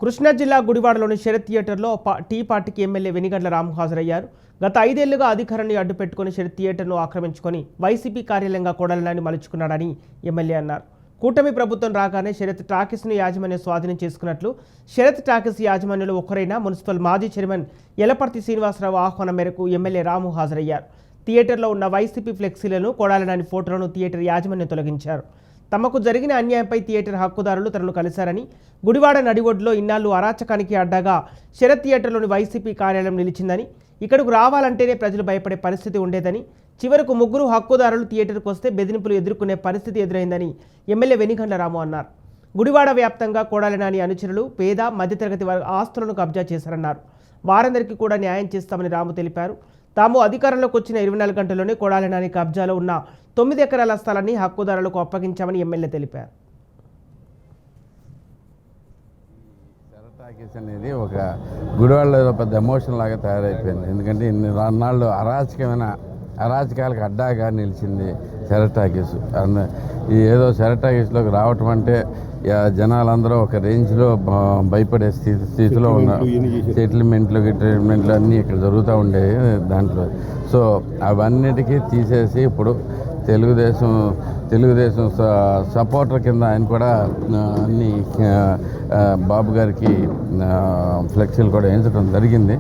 కృష్ణా జిల్లా గుడివాడలోని శరత్ థియేటర్లో టీ పార్టీకి ఎమ్మెల్యే వెనిగండ్ల రాము హాజరయ్యారు. గత 5 ఏళ్లుగా అధికారాన్ని అడ్డుపెట్టుకుని శరత్ థియేటర్ను ఆక్రమించుకొని వైసీపీ కార్యాలయంగా కొడాలని మలుచుకున్నాడని ఎమ్మెల్యే అన్నారు. కూటమి ప్రభుత్వం రాగానే శరత్ టాకీస్ను యాజమాన్యం స్వాధీనం చేసుకున్నట్లు శరత్ టాకీస్ యాజమాన్యంలో ఒకరైన మున్సిపల్ మాజీ చైర్మన్ యలపర్తి శ్రీనివాసరావు ఆహ్వానం మేరకు ఎమ్మెల్యే రాము హాజరయ్యారు. థియేటర్లో ఉన్న వైసీపీ ఫ్లెక్సీలను కొడాలని ఫోటోలను థియేటర్ యాజమాన్యం తొలగించారు. తమకు జరిగిన అన్యాయంపై థియేటర్ హక్కుదారులు తనను కలిశారని, గుడివాడ నడివొడ్లో ఇన్నాళ్లు అరాచకానికి అడ్డాగా శరత్ థియేటర్లోని వైసీపీ కార్యాలయం నిలిచిందని, ఇక్కడకు రావాలంటేనే ప్రజలు భయపడే పరిస్థితి ఉండేదని, చివరకు 3 హక్కుదారులు థియేటర్కు వస్తే బెదిరింపులు ఎదుర్కొనే పరిస్థితి ఎదురైందని ఎమ్మెల్యే వెనిగండ్ల రాము అన్నారు. గుడివాడ వ్యాప్తంగా కొడాలి అనుచరులు పేద మధ్యతరగతి వారి ఆస్తులను కబ్జా చేశారన్నారు. వారందరికీ కూడా న్యాయం చేస్తామని రాము తెలిపారు. తాము అధికారంలోకి వచ్చిన 24 గంటల్లోనే కొడాలి కబ్జాలో ఉన్న 9 ఎకరాల స్థలాన్ని హక్కుదారులకు అప్పగించామని ఎమ్మెల్యే తెలిపారు. టాకీస్ అనేది ఒక గుడివాడలో పెద్ద ఎమోషన్ లాగా తయారైపోయింది. ఎందుకంటే ఇన్ని నాళ్ళు అరాచకాలకు అడ్డాగా నిలిచింది శరత్ టాకీస్. ఈ ఏదో శరత్ టాకీస్లోకి రావటం అంటే జనాలందరూ ఒక రేంజ్లో భయపడే స్థితిలో ఉన్నారు. సెటిల్మెంట్లు అన్నీ ఇక్కడ జరుగుతూ ఉండేవి దాంట్లో. సో అవన్నిటికీ తీసేసి ఇప్పుడు తెలుగుదేశం సపోర్టర్ కింద ఆయన కూడా అన్ని బాబు గారికి ఫ్లెక్సీలు కూడా వేయించడం జరిగింది.